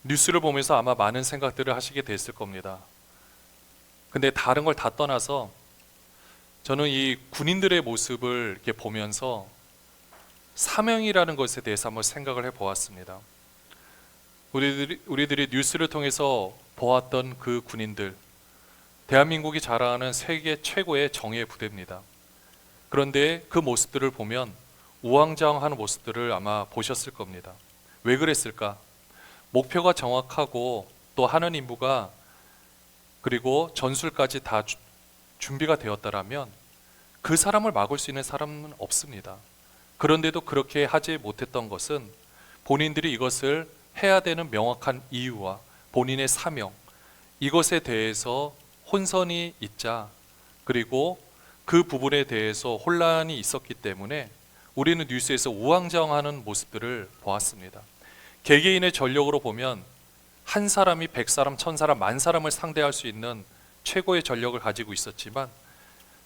뉴스를 보면서 아마 많은 생각들을 하시게 됐을 겁니다. 근데 다른 걸 다 떠나서 저는 이 군인들의 모습을 이렇게 보면서 사명이라는 것에 대해서 한번 생각을 해보았습니다. 우리들이 뉴스를 통해서 보았던 그 군인들, 대한민국이 자랑하는 세계 최고의 정예 부대입니다. 그런데 그 모습들을 보면 우왕좌왕하는 모습들을 아마 보셨을 겁니다. 왜 그랬을까? 목표가 정확하고 또 하는 임무가 그리고 전술까지 다 준비가 되었다라면 그 사람을 막을 수 있는 사람은 없습니다. 그런데도 그렇게 하지 못했던 것은 본인들이 이것을 해야 되는 명확한 이유와 본인의 사명, 이것에 대해서 혼선이 있자, 그리고 그 부분에 대해서 혼란이 있었기 때문에 우리는 뉴스에서 우왕좌왕하는 모습들을 보았습니다. 개개인의 전력으로 보면 한 사람이 100사람, 1000사람, 10,000사람을 상대할 수 있는 최고의 전력을 가지고 있었지만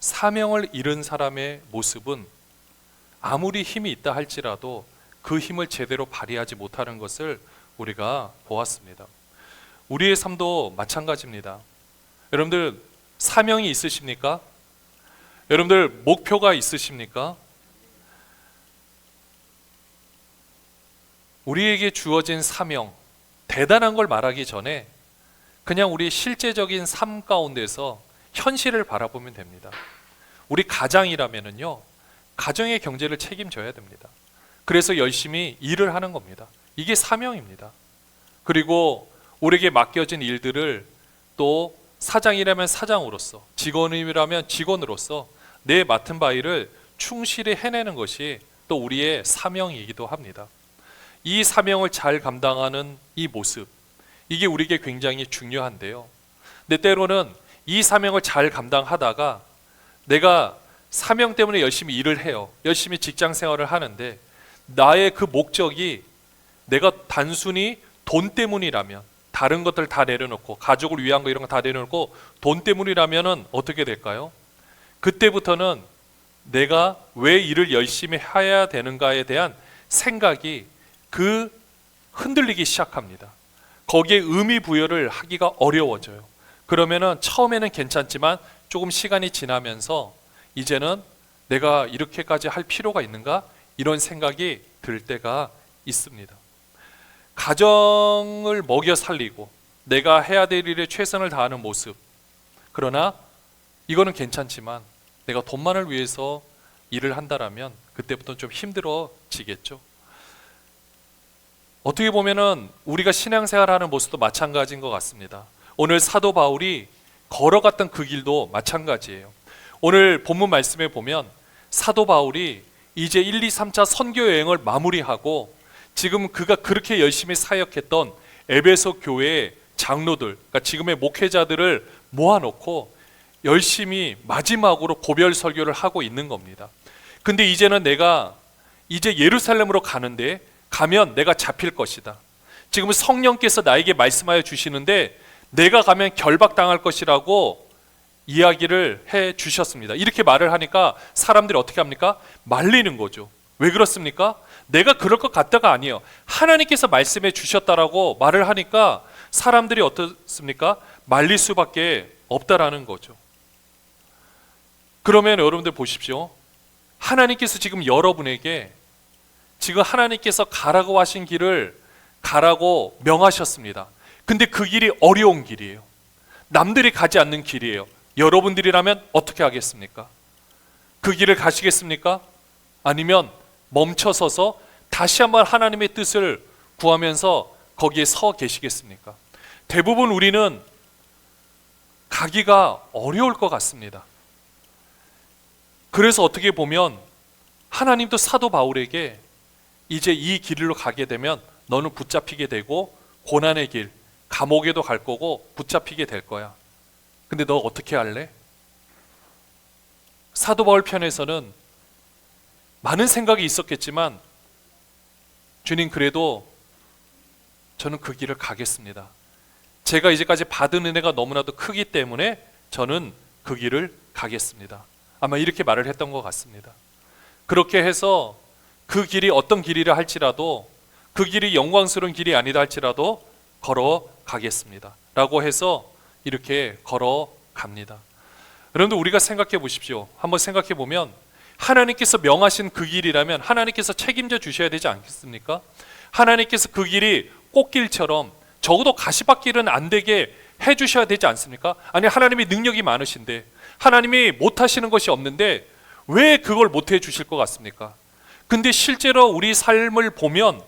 사명을 잃은 사람의 모습은 아무리 힘이 있다 할지라도 그 힘을 제대로 발휘하지 못하는 것을 우리가 보았습니다. 우리의 삶도 마찬가지입니다. 여러분들 사명이 있으십니까? 여러분들 목표가 있으십니까? 우리에게 주어진 사명, 대단한 걸 말하기 전에 그냥 우리 실제적인 삶 가운데서 현실을 바라보면 됩니다. 우리 가장이라면요, 가정의 경제를 책임져야 됩니다. 그래서 열심히 일을 하는 겁니다. 이게 사명입니다. 그리고 우리에게 맡겨진 일들을 또 사장이라면 사장으로서, 직원이라면 직원으로서 내 맡은 바를 충실히 해내는 것이 또 우리의 사명이기도 합니다. 이 사명을 잘 감당하는 이 모습, 이게 우리에게 굉장히 중요한데요. 근데 때로는 이 사명을 잘 감당하다가 내가 사명 때문에 열심히 일을 해요. 열심히 직장 생활을 하는데 나의 그 목적이 내가 단순히 돈 때문이라면, 다른 것들 다 내려놓고 가족을 위한 거 이런 거 다 내려놓고 돈 때문이라면 어떻게 될까요? 그때부터는 내가 왜 일을 열심히 해야 되는가에 대한 생각이 흔들리기 시작합니다. 거기에 의미 부여를 하기가 어려워져요. 그러면은 처음에는 괜찮지만 조금 시간이 지나면서 이제는 내가 이렇게까지 할 필요가 있는가? 이런 생각이 들 때가 있습니다. 가정을 먹여 살리고 내가 해야 될 일에 최선을 다하는 모습, 그러나 이거는 괜찮지만 내가 돈만을 위해서 일을 한다라면 그때부터는 좀 힘들어지겠죠. 어떻게 보면은 우리가 신앙생활하는 모습도 마찬가지인 것 같습니다. 오늘 사도 바울이 걸어갔던 그 길도 마찬가지예요. 오늘 본문 말씀에 보면 사도 바울이 이제 1, 2, 3차 선교 여행을 마무리하고 지금 그가 그렇게 열심히 사역했던 에베소 교회의 장로들, 그러니까 지금의 목회자들을 모아놓고 열심히 마지막으로 고별 설교를 하고 있는 겁니다. 근데 이제는 내가 이제 예루살렘으로 가는데 가면 내가 잡힐 것이다. 지금 성령께서 나에게 말씀하여 주시는데 내가 가면 결박당할 것이라고 이야기를 해 주셨습니다. 이렇게 말을 하니까 사람들이 어떻게 합니까? 말리는 거죠. 왜 그렇습니까? 내가 그럴 것 같다가 아니에요. 하나님께서 말씀해 주셨다라고 말을 하니까 사람들이 어떻습니까? 말릴 수밖에 없다라는 거죠. 그러면 여러분들 보십시오. 하나님께서 지금 여러분에게 지금 하나님께서 가라고 하신 길을 가라고 명하셨습니다. 근데 그 길이 어려운 길이에요. 남들이 가지 않는 길이에요. 여러분들이라면 어떻게 하겠습니까? 그 길을 가시겠습니까? 아니면 멈춰서서 다시 한번 하나님의 뜻을 구하면서 거기에 서 계시겠습니까? 대부분 우리는 가기가 어려울 것 같습니다. 그래서 어떻게 보면 하나님도 사도 바울에게 이제 이 길로 가게 되면 너는 붙잡히게 되고 고난의 길, 감옥에도 갈 거고 붙잡히게 될 거야. 근데 너 어떻게 할래? 사도 바울 편에서는 많은 생각이 있었겠지만 주님, 그래도 저는 그 길을 가겠습니다. 제가 이제까지 받은 은혜가 너무나도 크기 때문에 저는 그 길을 가겠습니다. 아마 이렇게 말을 했던 것 같습니다. 그렇게 해서 그 길이 어떤 길이라 할지라도, 그 길이 영광스러운 길이 아니다 할지라도 걸어가겠습니다 라고 해서 이렇게 걸어갑니다. 여러분들, 우리가 생각해 보십시오. 한번 생각해 보면 하나님께서 명하신 그 길이라면 하나님께서 책임져 주셔야 되지 않겠습니까? 하나님께서 그 길이 꽃길처럼 적어도 가시밭길은 안 되게 해 주셔야 되지 않습니까? 아니, 하나님이 능력이 많으신데, 하나님이 못하시는 것이 없는데 왜 그걸 못해 주실 것 같습니까? 근데 실제로 우리 삶을 보면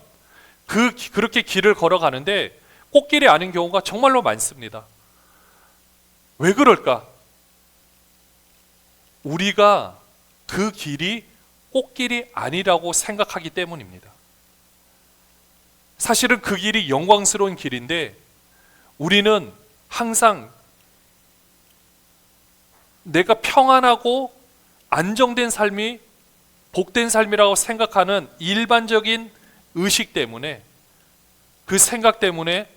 그렇게 길을 걸어가는데 꽃길이 아닌 경우가 정말로 많습니다. 왜 그럴까? 우리가 그 길이 꽃길이 아니라고 생각하기 때문입니다. 사실은 그 길이 영광스러운 길인데 우리는 항상 내가 평안하고 안정된 삶이 복된 삶이라고 생각하는 일반적인 의식 때문에, 그 생각 때문에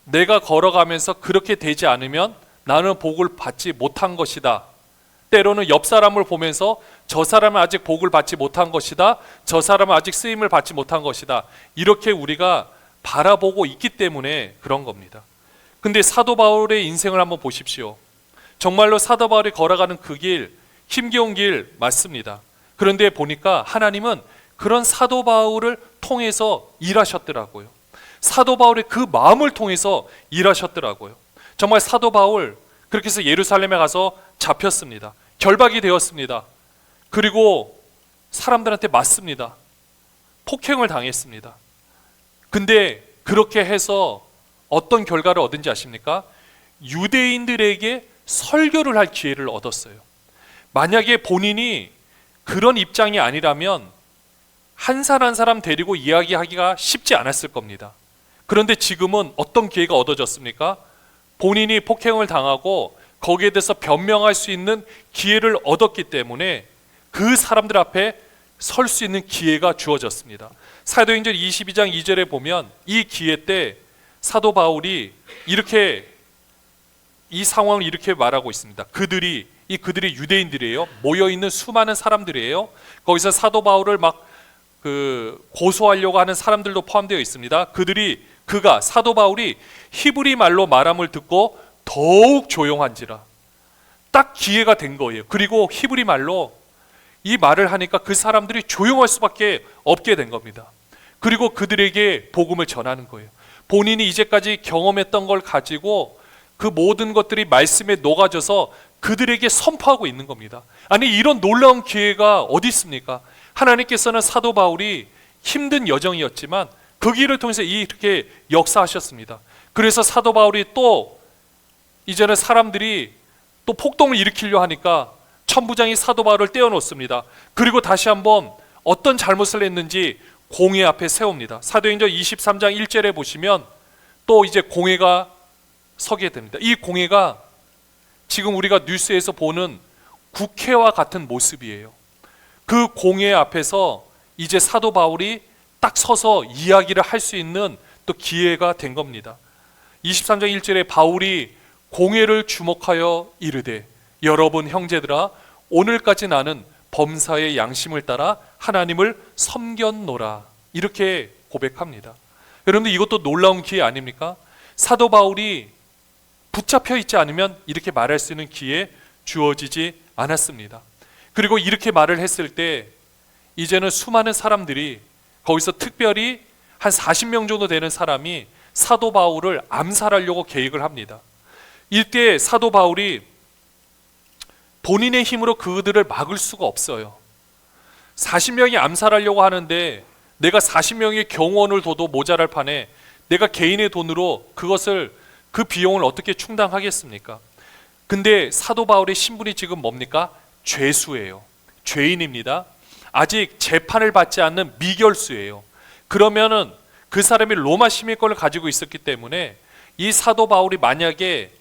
내가 걸어가면서 그렇게 되지 않으면 나는 복을 받지 못한 것이다. 때로는 옆 사람을 보면서 저 사람은 아직 복을 받지 못한 것이다. 저 사람은 아직 쓰임을 받지 못한 것이다. 이렇게 우리가 바라보고 있기 때문에 그런 겁니다. 근데 사도 바울의 인생을 한번 보십시오. 정말로 사도 바울이 걸어가는 그 길, 힘겨운 길 맞습니다. 그런데 보니까 하나님은 그런 사도 바울을 통해서 일하셨더라고요. 사도 바울의 그 마음을 통해서 일하셨더라고요. 정말 사도 바울, 그렇게 해서 예루살렘에 가서 잡혔습니다. 결박이 되었습니다. 그리고 사람들한테 맞습니다. 폭행을 당했습니다. 근데 그렇게 해서 어떤 결과를 얻은지 아십니까? 유대인들에게 설교를 할 기회를 얻었어요. 만약에 본인이 그런 입장이 아니라면 한 사람 한 사람 데리고 이야기하기가 쉽지 않았을 겁니다. 그런데 지금은 어떤 기회가 얻어졌습니까? 본인이 폭행을 당하고 거기에 대해서 변명할 수 있는 기회를 얻었기 때문에 그 사람들 앞에 설 수 있는 기회가 주어졌습니다. 사도행전 22장 2절에 보면 이 기회 때 사도 바울이 이렇게 이 상황을 이렇게 말하고 있습니다. 그들이 유대인들이에요. 모여있는 수많은 사람들이에요. 거기서 사도 바울을 막 고소하려고 하는 사람들도 포함되어 있습니다. 그가 사도 바울이 히브리 말로 말함을 듣고 더욱 조용한지라. 딱 기회가 된 거예요. 그리고 히브리 말로 이 말을 하니까 그 사람들이 조용할 수밖에 없게 된 겁니다. 그리고 그들에게 복음을 전하는 거예요. 본인이 이제까지 경험했던 걸 가지고 그 모든 것들이 말씀에 녹아져서 그들에게 선포하고 있는 겁니다. 아니, 이런 놀라운 기회가 어디 있습니까? 하나님께서는 사도 바울이 힘든 여정이었지만 그 길을 통해서 이렇게 역사하셨습니다. 그래서 사도 바울이 또 이제는 사람들이 또 폭동을 일으키려 하니까 천부장이 사도 바울을 떼어놓습니다. 그리고 다시 한번 어떤 잘못을 했는지 공회 앞에 세웁니다. 사도행전 23장 1절에 보시면 또 이제 공회가 서게 됩니다. 이 공회가 지금 우리가 뉴스에서 보는 국회와 같은 모습이에요. 그 공회 앞에서 이제 사도 바울이 딱 서서 이야기를 할 수 있는 또 기회가 된 겁니다. 23장 1절에 바울이 공회를 주목하여 이르되 여러분 형제들아 오늘까지 나는 범사의 양심을 따라 하나님을 섬겼노라. 이렇게 고백합니다. 여러분들, 이것도 놀라운 기회 아닙니까? 사도 바울이 붙잡혀 있지 않으면 이렇게 말할 수 있는 기회 주어지지 않았습니다. 그리고 이렇게 말을 했을 때 이제는 수많은 사람들이, 거기서 특별히 한 40명 정도 되는 사람이 사도 바울을 암살하려고 계획을 합니다. 이때 사도 바울이 본인의 힘으로 그들을 막을 수가 없어요. 40명이 암살하려고 하는데 내가 40명의 경호원을 둬도 모자랄 판에 내가 개인의 돈으로 그 비용을 어떻게 충당하겠습니까? 근데 사도 바울의 신분이 지금 뭡니까? 죄수예요. 죄인입니다. 아직 재판을 받지 않는 미결수예요. 그러면은 그 사람이 로마 시민권을 가지고 있었기 때문에 이 사도 바울이 만약에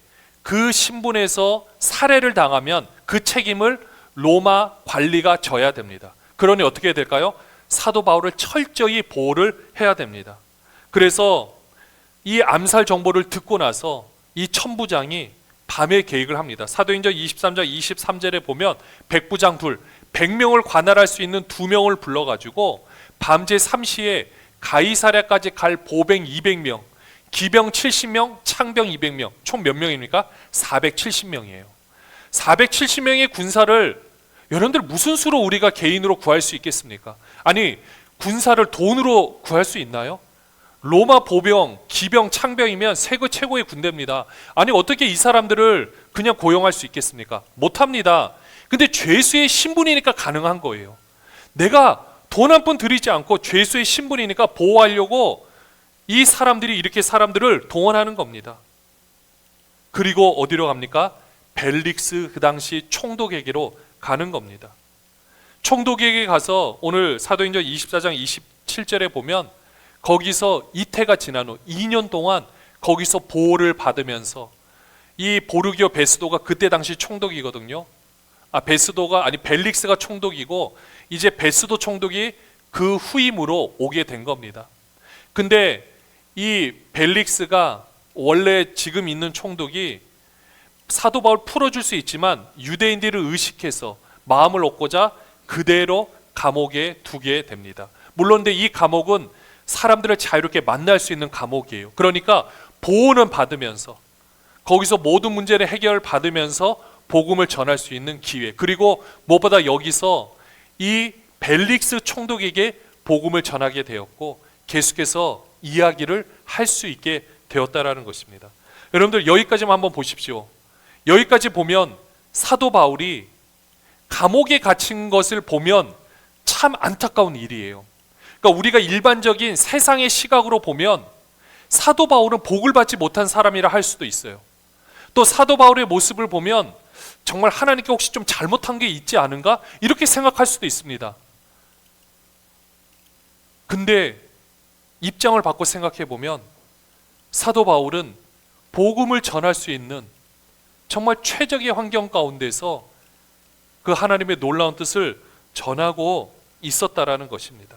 그 신분에서 살해를 당하면 그 책임을 로마 관리가 져야 됩니다. 그러니 어떻게 해야 될까요? 사도 바울을 철저히 보호를 해야 됩니다. 그래서 이 암살 정보를 듣고 나서 이 천부장이 밤에 계획을 합니다. 사도행전 23장 23절에 보면 백부장 100명을 관할할 수 있는 2명을 불러가지고 밤새 3시에 가이사랴까지 갈 보병 200명, 기병 70명, 창병 200명, 총 몇 명입니까? 470명이에요. 470명의 군사를 여러분들 무슨 수로 우리가 개인으로 구할 수 있겠습니까? 아니, 군사를 돈으로 구할 수 있나요? 로마 보병, 기병, 창병이면 세계 최고의 군대입니다. 아니, 어떻게 이 사람들을 그냥 고용할 수 있겠습니까? 못합니다. 근데 죄수의 신분이니까 가능한 거예요. 내가 돈 한 푼 들이지 않고 죄수의 신분이니까 보호하려고 이 사람들이 이렇게 사람들을 동원하는 겁니다. 그리고 어디로 갑니까? 벨릭스 그 당시 총독에게로 가는 겁니다. 총독에게 가서 오늘 사도행전 24장 27절에 보면 거기서 이태가 지난 후 2년 동안 거기서 보호를 받으면서 이 보르기오 베스도가 그때 당시 총독이거든요. 베스도가 아니 벨릭스가 총독이고 이제 베스도 총독이 그 후임으로 오게 된 겁니다. 근데 이 벨릭스가 원래 지금 있는 총독이 사도 바울 풀어줄 수 있지만 유대인들을 의식해서 마음을 얻고자 그대로 감옥에 두게 됩니다. 물론 근데 이 감옥은 사람들을 자유롭게 만날 수 있는 감옥이에요. 그러니까 보호는 받으면서 거기서 모든 문제를 해결받으면서 복음을 전할 수 있는 기회, 그리고 무엇보다 여기서 이 벨릭스 총독에게 복음을 전하게 되었고 계속해서 이야기를 할 수 있게 되었다라는 것입니다. 여러분들 여기까지만 한번 보십시오. 여기까지 보면 사도 바울이 감옥에 갇힌 것을 보면 참 안타까운 일이에요. 그러니까 우리가 일반적인 세상의 시각으로 보면 사도 바울은 복을 받지 못한 사람이라 할 수도 있어요. 또 사도 바울의 모습을 보면 정말 하나님께 혹시 좀 잘못한 게 있지 않은가? 이렇게 생각할 수도 있습니다. 근데 입장을 바꿔 생각해 보면 사도 바울은 복음을 전할 수 있는 정말 최적의 환경 가운데서 그 하나님의 놀라운 뜻을 전하고 있었다라는 것입니다.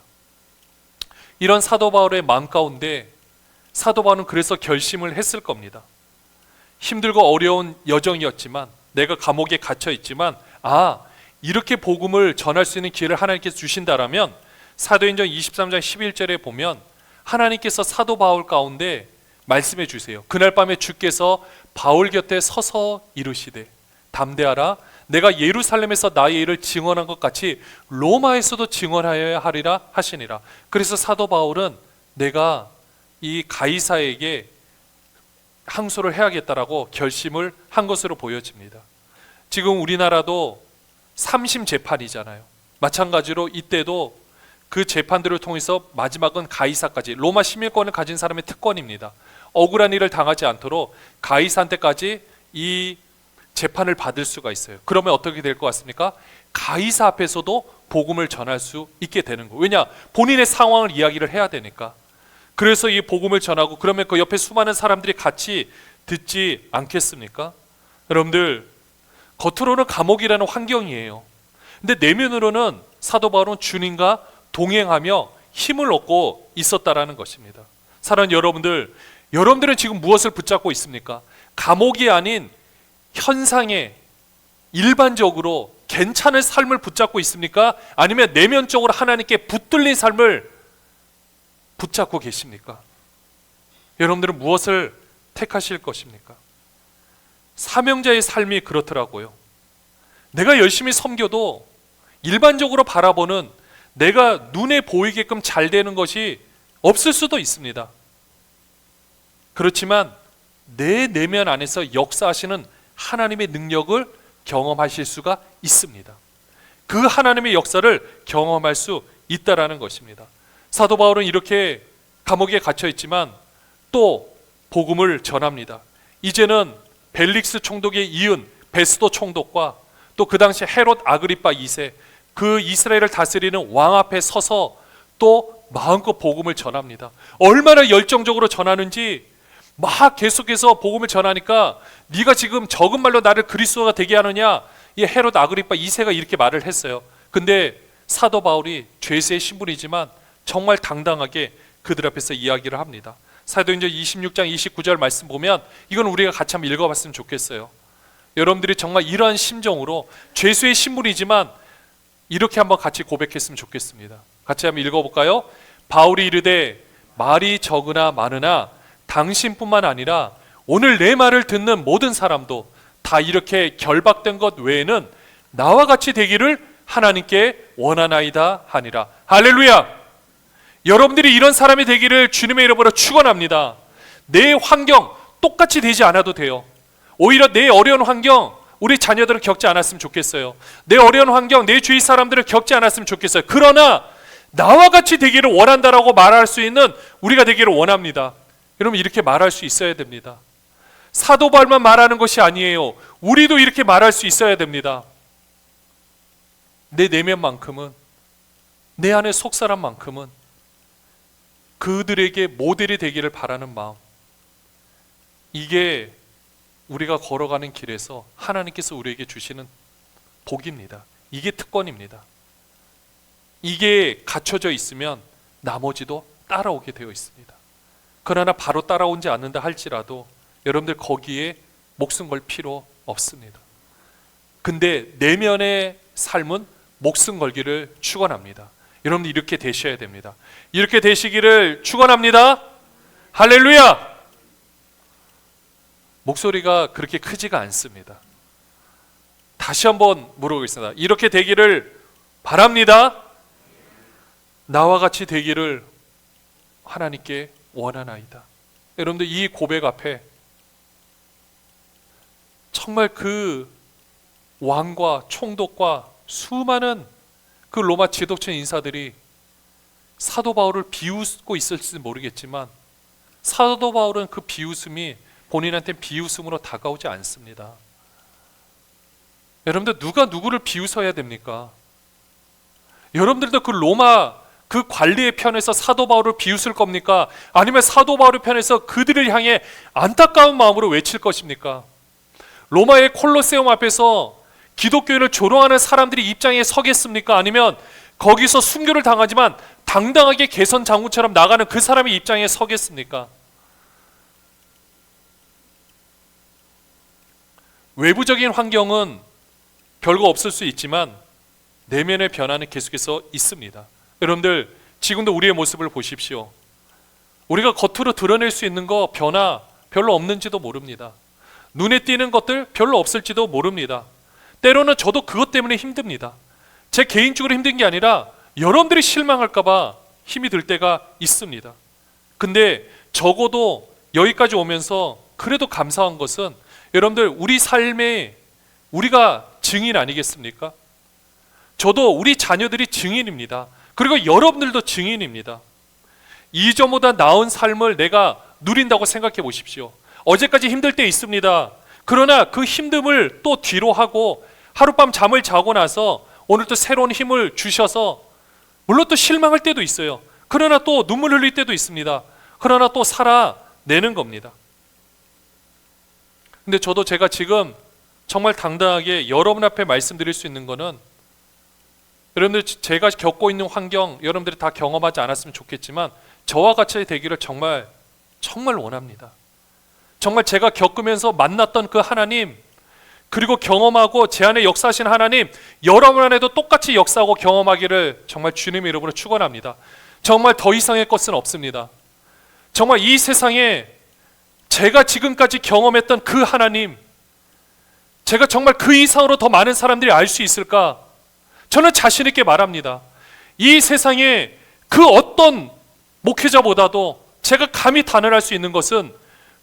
이런 사도 바울의 마음 가운데 사도 바울은 그래서 결심을 했을 겁니다. 힘들고 어려운 여정이었지만, 내가 감옥에 갇혀 있지만 이렇게 복음을 전할 수 있는 기회를 하나님께서 주신다라면 사도행전 23장 11절에 보면 하나님께서 사도 바울 가운데 말씀해 주세요. 그날 밤에 주께서 바울 곁에 서서 이르시되 담대하라, 내가 예루살렘에서 나의 일을 증언한 것 같이 로마에서도 증언하여야 하리라 하시니라. 그래서 사도 바울은 내가 이 가이사에게 항소를 해야겠다라고 결심을 한 것으로 보여집니다. 지금 우리나라도 3심 재판이잖아요. 마찬가지로 이때도 그 재판들을 통해서 마지막은 가이사까지, 로마 시민권을 가진 사람의 특권입니다. 억울한 일을 당하지 않도록 가이사한테까지 이 재판을 받을 수가 있어요. 그러면 어떻게 될 것 같습니까? 가이사 앞에서도 복음을 전할 수 있게 되는 거예요. 왜냐? 본인의 상황을 이야기를 해야 되니까. 그래서 이 복음을 전하고, 그러면 그 옆에 수많은 사람들이 같이 듣지 않겠습니까? 여러분들, 겉으로는 감옥이라는 환경이에요. 근데 내면으로는 사도 바울은 주님과 동행하며 힘을 얻고 있었다라는 것입니다. 사랑하는 여러분들, 여러분들은 지금 무엇을 붙잡고 있습니까? 감옥이 아닌 현상에 일반적으로 괜찮은 삶을 붙잡고 있습니까? 아니면 내면적으로 하나님께 붙들린 삶을 붙잡고 계십니까? 여러분들은 무엇을 택하실 것입니까? 사명자의 삶이 그렇더라고요. 내가 열심히 섬겨도 일반적으로 바라보는, 내가 눈에 보이게끔 잘 되는 것이 없을 수도 있습니다. 그렇지만 내 내면 안에서 역사하시는 하나님의 능력을 경험하실 수가 있습니다. 그 하나님의 역사를 경험할 수 있다라는 것입니다. 사도 바울은 이렇게 감옥에 갇혀 있지만 또 복음을 전합니다. 이제는 벨릭스 총독에 이은 베스도 총독과 또 그 당시 헤롯 아그리파 2세, 그 이스라엘을 다스리는 왕 앞에 서서 또 마음껏 복음을 전합니다. 얼마나 열정적으로 전하는지, 막 계속해서 복음을 전하니까 네가 지금 적은 말로 나를 그리스도가 되게 하느냐, 이 헤롯 아그리파 2세가 이렇게 말을 했어요. 근데 사도 바울이 죄수의 신분이지만 정말 당당하게 그들 앞에서 이야기를 합니다. 사도행전 26장 29절 말씀 보면 이건 우리가 같이 한번 읽어봤으면 좋겠어요. 여러분들이 정말 이러한 심정으로 죄수의 신분이지만 이렇게 한번 같이 고백했으면 좋겠습니다. 같이 한번 읽어볼까요? 바울이 이르되 말이 적으나 많으나 당신뿐만 아니라 오늘 내 말을 듣는 모든 사람도 다 이렇게 결박된 것 외에는 나와 같이 되기를 하나님께 원하나이다 하니라. 할렐루야. 여러분들이 이런 사람이 되기를 주님의 이름으로 축원합니다. 내 환경 똑같이 되지 않아도 돼요. 오히려 내 어려운 환경 우리 자녀들은 겪지 않았으면 좋겠어요. 내 어려운 환경 내 주위 사람들을 겪지 않았으면 좋겠어요. 그러나 나와 같이 되기를 원한다라고 말할 수 있는 우리가 되기를 원합니다. 여러분 이렇게 말할 수 있어야 됩니다. 사도 바울만 말하는 것이 아니에요. 우리도 이렇게 말할 수 있어야 됩니다. 내 내면만큼은, 내 안의 속사람만큼은 그들에게 모델이 되기를 바라는 마음, 이게 우리가 걸어가는 길에서 하나님께서 우리에게 주시는 복입니다. 이게 특권입니다. 이게 갖춰져 있으면 나머지도 따라오게 되어 있습니다. 그러나 바로 따라오지 않는다 할지라도 여러분들 거기에 목숨 걸 필요 없습니다. 근데 내면의 삶은 목숨 걸기를 축원합니다. 여러분들 이렇게 되셔야 됩니다. 이렇게 되시기를 축원합니다. 할렐루야. 목소리가 그렇게 크지가 않습니다. 다시 한번 물어보겠습니다. 이렇게 되기를 바랍니다. 나와 같이 되기를 하나님께 원하나이다. 여러분들 이 고백 앞에 정말 그 왕과 총독과 수많은 그 로마 지도층 인사들이 사도 바울을 비웃고 있을지 모르겠지만 사도 바울은 그 비웃음이 본인한테 비웃음으로 다가오지 않습니다. 여러분들 누가 누구를 비웃어야 됩니까? 여러분들도 그 로마 그 관리의 편에서 사도 바울을 비웃을 겁니까? 아니면 사도 바울의 편에서 그들을 향해 안타까운 마음으로 외칠 것입니까? 로마의 콜로세움 앞에서 기독교인을 조롱하는 사람들이 입장에 서겠습니까? 아니면 거기서 순교를 당하지만 당당하게 개선 장군처럼 나가는 그 사람의 입장에 서겠습니까? 외부적인 환경은 별거 없을 수 있지만 내면의 변화는 계속해서 있습니다. 여러분들 지금도 우리의 모습을 보십시오. 우리가 겉으로 드러낼 수 있는 거 변화 별로 없는지도 모릅니다. 눈에 띄는 것들 별로 없을지도 모릅니다. 때로는 저도 그것 때문에 힘듭니다. 제 개인적으로 힘든 게 아니라 여러분들이 실망할까 봐 힘이 들 때가 있습니다. 근데 적어도 여기까지 오면서 그래도 감사한 것은 여러분들 우리 삶에 우리가 증인 아니겠습니까? 저도 우리 자녀들이 증인입니다. 그리고 여러분들도 증인입니다. 이전보다 나은 삶을 내가 누린다고 생각해 보십시오. 어제까지 힘들 때 있습니다. 그러나 그 힘듦을 또 뒤로 하고 하룻밤 잠을 자고 나서 오늘 또 새로운 힘을 주셔서 물론 또 실망할 때도 있어요. 그러나 또 눈물 흘릴 때도 있습니다. 그러나 또 살아내는 겁니다. 근데 저도 제가 지금 정말 당당하게 여러분 앞에 말씀드릴 수 있는 거는 여러분들 제가 겪고 있는 환경 여러분들이 다 경험하지 않았으면 좋겠지만 저와 같이 되기를 정말 원합니다. 정말 제가 겪으면서 만났던 그 하나님 그리고 경험하고 제 안에 역사하신 하나님 여러분 안에도 똑같이 역사하고 경험하기를 정말 주님의 이름으로 축원합니다. 정말 더 이상의 것은 없습니다. 정말 이 세상에 제가 지금까지 경험했던 그 하나님 제가 정말 그 이상으로 더 많은 사람들이 알 수 있을까? 저는 자신 있게 말합니다. 이 세상에 그 어떤 목회자보다도 제가 감히 단언할 수 있는 것은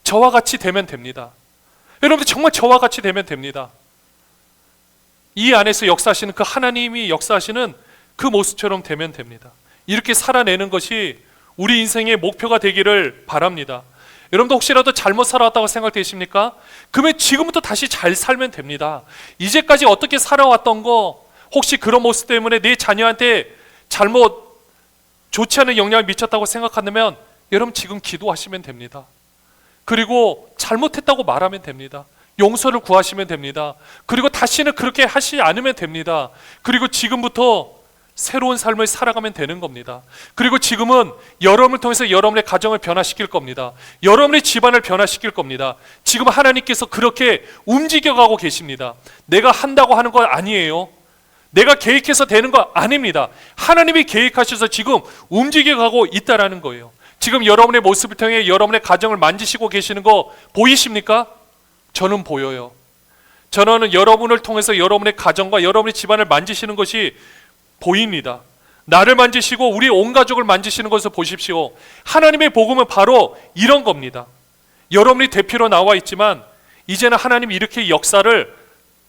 저와 같이 되면 됩니다. 여러분들 정말 저와 같이 되면 됩니다. 이 안에서 역사하시는 그 하나님이 역사하시는 그 모습처럼 되면 됩니다. 이렇게 살아내는 것이 우리 인생의 목표가 되기를 바랍니다. 여러분도 혹시라도 잘못 살아왔다고 생각되십니까? 그러면 지금부터 다시 잘 살면 됩니다. 이제까지 어떻게 살아왔던 거 혹시 그런 모습 때문에 내 자녀한테 잘못 좋지 않은 영향을 미쳤다고 생각한다면 여러분 지금 기도하시면 됩니다. 그리고 잘못했다고 말하면 됩니다. 용서를 구하시면 됩니다. 그리고 다시는 그렇게 하시지 않으면 됩니다. 그리고 지금부터 새로운 삶을 살아가면 되는 겁니다. 그리고 지금은 여러분을 통해서 여러분의 가정을 변화시킬 겁니다. 여러분의 집안을 변화시킬 겁니다. 지금 하나님께서 그렇게 움직여가고 계십니다. 내가 한다고 하는 건 아니에요. 내가 계획해서 되는 거 아닙니다. 하나님이 계획하셔서 지금 움직여가고 있다라는 거예요. 지금 여러분의 모습을 통해 여러분의 가정을 만지시고 계시는 거 보이십니까? 저는 보여요. 저는 여러분을 통해서 여러분의 가정과 여러분의 집안을 만지시는 것이 보입니다. 나를 만지시고 우리 온 가족을 만지시는 것을 보십시오. 하나님의 복음은 바로 이런 겁니다. 여러분이 대표로 나와 있지만 이제는 하나님이 이렇게 역사를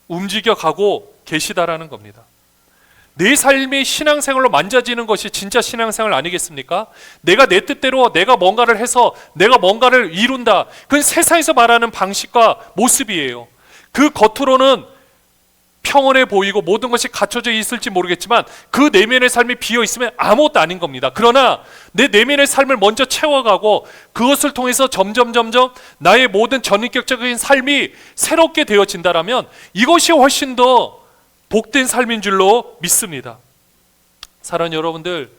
움직여가고 계시다라는 겁니다. 내 삶이 신앙생활로 만져지는 것이 진짜 신앙생활 아니겠습니까? 내가 내 뜻대로 내가 뭔가를 해서 내가 뭔가를 이룬다. 그건 세상에서 말하는 방식과 모습이에요. 그 겉으로는 평온해 보이고 모든 것이 갖춰져 있을지 모르겠지만 그 내면의 삶이 비어 있으면 아무것도 아닌 겁니다. 그러나 내 내면의 삶을 먼저 채워가고 그것을 통해서 점점 나의 모든 전인격적인 삶이 새롭게 되어진다라면 이것이 훨씬 더 복된 삶인 줄로 믿습니다. 사랑하는 여러분들,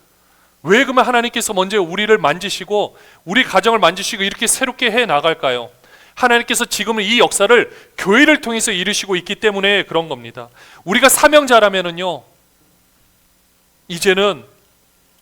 왜 그러면 하나님께서 먼저 우리를 만지시고 우리 가정을 만지시고 이렇게 새롭게 해 나갈까요? 하나님께서 지금은 이 역사를 교회를 통해서 이루시고 있기 때문에 그런 겁니다. 우리가 사명자라면은요, 이제는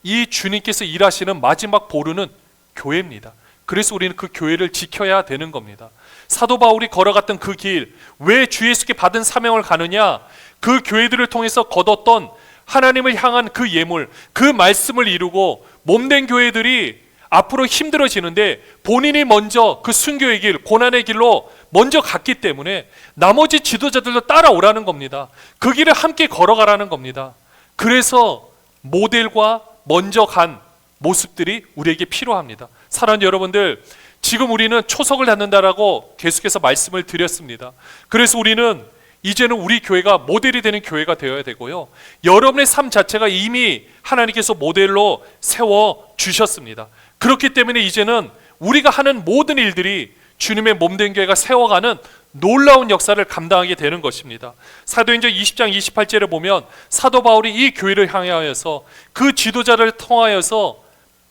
이 주님께서 일하시는 마지막 보루는 교회입니다. 그래서 우리는 그 교회를 지켜야 되는 겁니다. 사도 바울이 걸어갔던 그 길, 왜 주 예수께 받은 사명을 가느냐? 그 교회들을 통해서 거뒀던 하나님을 향한 그 예물, 그 말씀을 이루고 몸된 교회들이 앞으로 힘들어지는데 본인이 먼저 그 순교의 길, 고난의 길로 먼저 갔기 때문에 나머지 지도자들도 따라오라는 겁니다. 그 길을 함께 걸어가라는 겁니다. 그래서 모델과 먼저 간 모습들이 우리에게 필요합니다. 사랑하는 여러분들, 지금 우리는 초석을 닫는다라고 계속해서 말씀을 드렸습니다. 그래서 우리는 이제는 우리 교회가 모델이 되는 교회가 되어야 되고요. 여러분의 삶 자체가 이미 하나님께서 모델로 세워주셨습니다. 그렇기 때문에 이제는 우리가 하는 모든 일들이 주님의 몸된 교회가 세워가는 놀라운 역사를 감당하게 되는 것입니다. 사도행전 20장 28절에 보면 사도 바울이 이 교회를 향하여서 그 지도자를 통하여서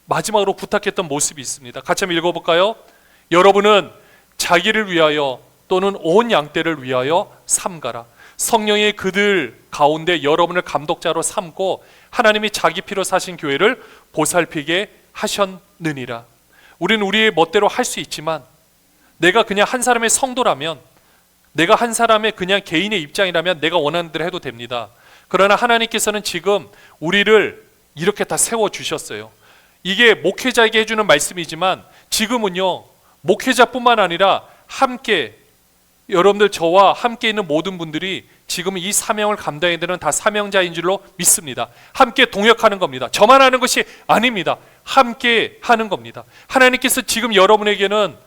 마지막으로 부탁했던 모습이 있습니다. 같이 한번 읽어볼까요? 여러분은 자기를 위하여 또는 온 양떼를 위하여 삼가라. 성령이 그들 가운데 여러분을 감독자로 삼고 하나님이 자기 피로 사신 교회를 보살피게 하셨느니라. 우리는 우리의 멋대로 할 수 있지만 내가 그냥 한 사람의 성도라면, 내가 한 사람의 그냥 개인의 입장이라면 내가 원하는 대로 해도 됩니다. 그러나 하나님께서는 지금 우리를 이렇게 다 세워주셨어요. 이게 목회자에게 해주는 말씀이지만 지금은요, 목회자뿐만 아니라 함께 여러분들 저와 함께 있는 모든 분들이 지금 이 사명을 감당해야 되는 다 사명자인 줄로 믿습니다. 함께 동역하는 겁니다. 저만 하는 것이 아닙니다. 함께 하는 겁니다. 하나님께서 지금 여러분에게는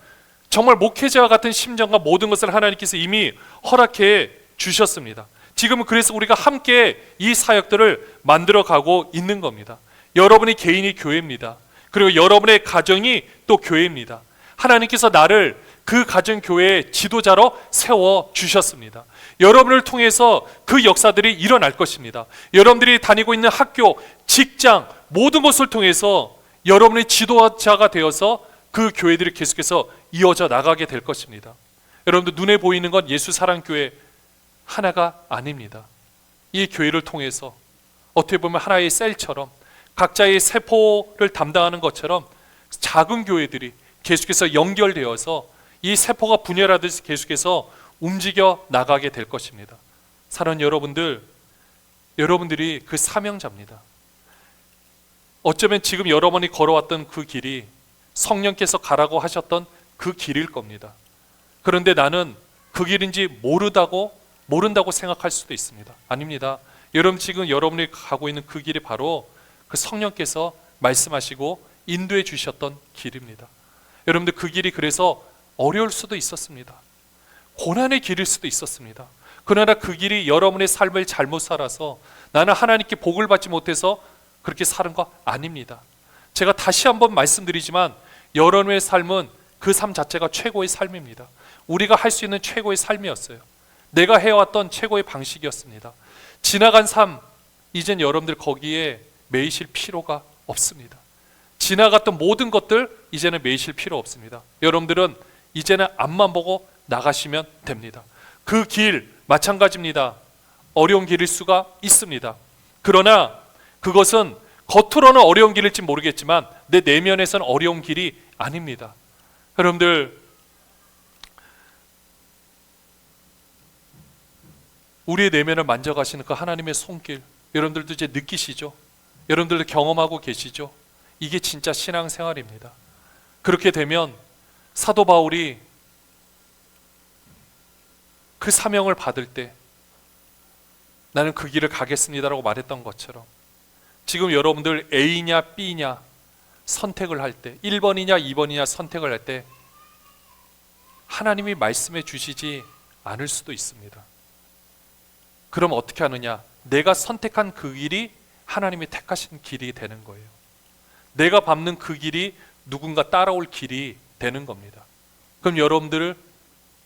정말 목회자와 같은 심정과 모든 것을 하나님께서 이미 허락해 주셨습니다. 지금은 그래서 우리가 함께 이 사역들을 만들어가고 있는 겁니다. 여러분의 개인이 교회입니다. 그리고 여러분의 가정이 또 교회입니다. 하나님께서 나를 그 가정교회의 지도자로 세워주셨습니다. 여러분을 통해서 그 역사들이 일어날 것입니다. 여러분들이 다니고 있는 학교, 직장, 모든 것을 통해서 여러분의 지도자가 되어서 그 교회들이 계속해서 이어져 나가게 될 것입니다. 여러분들 눈에 보이는 건 예수 사랑교회 하나가 아닙니다. 이 교회를 통해서 어떻게 보면 하나의 셀처럼 각자의 세포를 담당하는 것처럼 작은 교회들이 계속해서 연결되어서 이 세포가 분열하듯이 계속해서 움직여 나가게 될 것입니다. 사랑하는 여러분들, 여러분들이 그 사명자입니다. 어쩌면 지금 여러분이 걸어왔던 그 길이 성령께서 가라고 하셨던 그 길일 겁니다. 그런데 나는 그 길인지 모른다고 생각할 수도 있습니다. 아닙니다. 여러분 지금 여러분이 가고 있는 그 길이 바로 그 성령께서 말씀하시고 인도해 주셨던 길입니다. 여러분들 그 길이 그래서 어려울 수도 있었습니다. 고난의 길일 수도 있었습니다. 그러나 그 길이 여러분의 삶을 잘못 살아서 나는 하나님께 복을 받지 못해서 그렇게 사는 거 아닙니다. 제가 다시 한번 말씀드리지만 여러분의 삶은 그 삶 자체가 최고의 삶입니다. 우리가 할 수 있는 최고의 삶이었어요. 내가 해왔던 최고의 방식이었습니다. 지나간 삶, 이젠 여러분들 거기에 매이실 필요가 없습니다. 지나갔던 모든 것들 이제는 매이실 필요 없습니다. 여러분들은 이제는 앞만 보고 나가시면 됩니다. 그 길 마찬가지입니다. 어려운 길일 수가 있습니다. 그러나 그것은 겉으로는 어려운 길일지 모르겠지만 내 내면에서는 어려운 길이 아닙니다. 여러분들, 우리의 내면을 만져가시는 그 하나님의 손길, 여러분들도 이제 느끼시죠? 여러분들도 경험하고 계시죠? 이게 진짜 신앙생활입니다. 그렇게 되면 사도 바울이 그 사명을 받을 때 나는 그 길을 가겠습니다라고 말했던 것처럼, 지금 여러분들 A냐 B냐 선택을 할 때, 1번이냐 2번이냐 선택을 할 때 하나님이 말씀해 주시지 않을 수도 있습니다. 그럼 어떻게 하느냐? 내가 선택한 그 길이 하나님이 택하신 길이 되는 거예요. 내가 밟는 그 길이 누군가 따라올 길이 되는 겁니다. 그럼 여러분들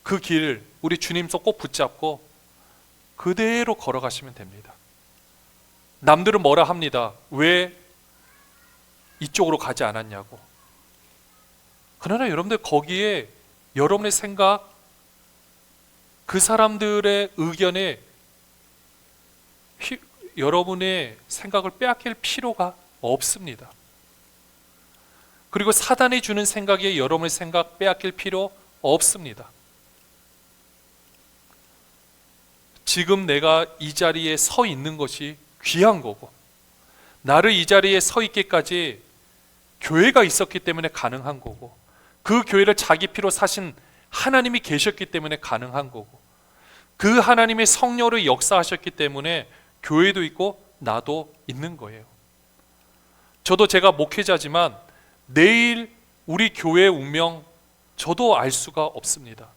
그 길, 우리 주님 손 꼭 붙잡고 그대로 걸어가시면 됩니다. 남들은 뭐라 합니다. 왜 이쪽으로 가지 않았냐고. 그러나 여러분들 거기에 여러분의 생각, 그 사람들의 의견에 여러분의 생각을 빼앗길 필요가 없습니다. 그리고 사단이 주는 생각에 여러분의 생각 빼앗길 필요 없습니다. 지금 내가 이 자리에 서 있는 것이 귀한 거고, 나를 이 자리에 서 있기까지 교회가 있었기 때문에 가능한 거고, 그 교회를 자기 피로 사신 하나님이 계셨기 때문에 가능한 거고, 그 하나님의 성령으로 역사하셨기 때문에 교회도 있고 나도 있는 거예요. 저도 제가 목회자지만 내일 우리 교회의 운명 저도 알 수가 없습니다.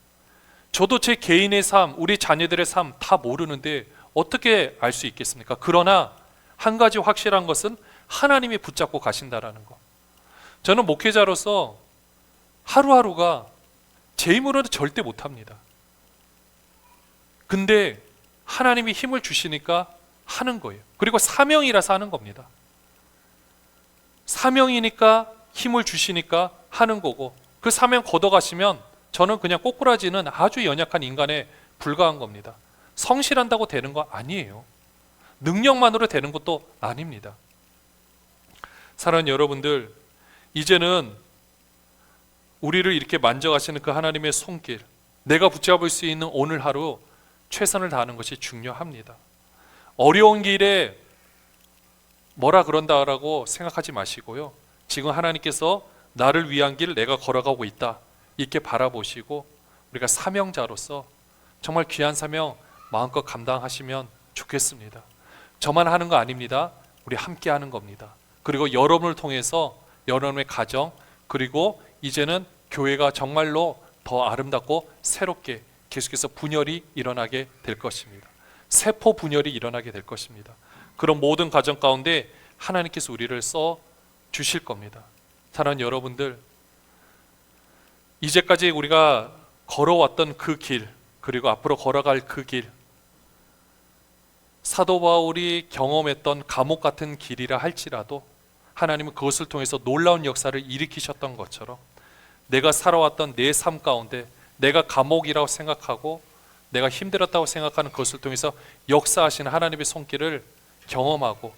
저도 제 개인의 삶, 우리 자녀들의 삶 다 모르는데 어떻게 알 수 있겠습니까? 그러나 한 가지 확실한 것은 하나님이 붙잡고 가신다라는 것. 저는 목회자로서 하루하루가 제 힘으로는 절대 못합니다. 근데 하나님이 힘을 주시니까 하는 거예요. 그리고 사명이라서 하는 겁니다. 사명이니까 힘을 주시니까 하는 거고, 그 사명 걷어가시면 저는 그냥 꼬꾸라지는 아주 연약한 인간에 불과한 겁니다. 성실한다고 되는 거 아니에요. 능력만으로 되는 것도 아닙니다. 사랑하는 여러분들, 이제는 우리를 이렇게 만져가시는 그 하나님의 손길, 내가 붙잡을 수 있는 오늘 하루 최선을 다하는 것이 중요합니다. 어려운 길에 뭐라 그런다라고 생각하지 마시고요. 지금 하나님께서 나를 위한 길 내가 걸어가고 있다, 이렇게 바라보시고 우리가 사명자로서 정말 귀한 사명 마음껏 감당하시면 좋겠습니다. 저만 하는 거 아닙니다. 우리 함께 하는 겁니다. 그리고 여러분을 통해서 여러분의 가정, 그리고 이제는 교회가 정말로 더 아름답고 새롭게 계속해서 분열이 일어나게 될 것입니다. 세포 분열이 일어나게 될 것입니다. 그런 모든 가정 가운데 하나님께서 우리를 써 주실 겁니다. 사랑하는 여러분들, 이제까지 우리가 걸어왔던 그 길, 그리고 앞으로 걸어갈 그 길, 사도 바울이 경험했던 감옥 같은 길이라 할지라도 하나님은 그것을 통해서 놀라운 역사를 일으키셨던 것처럼 내가 살아왔던 내 삶 가운데 내가 감옥이라고 생각하고 내가 힘들었다고 생각하는 것을 통해서 역사하시는 하나님의 손길을 경험하고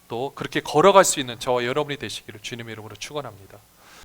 또 그렇게 걸어갈 수 있는 저와 여러분이 되시기를 주님의 이름으로 축원합니다.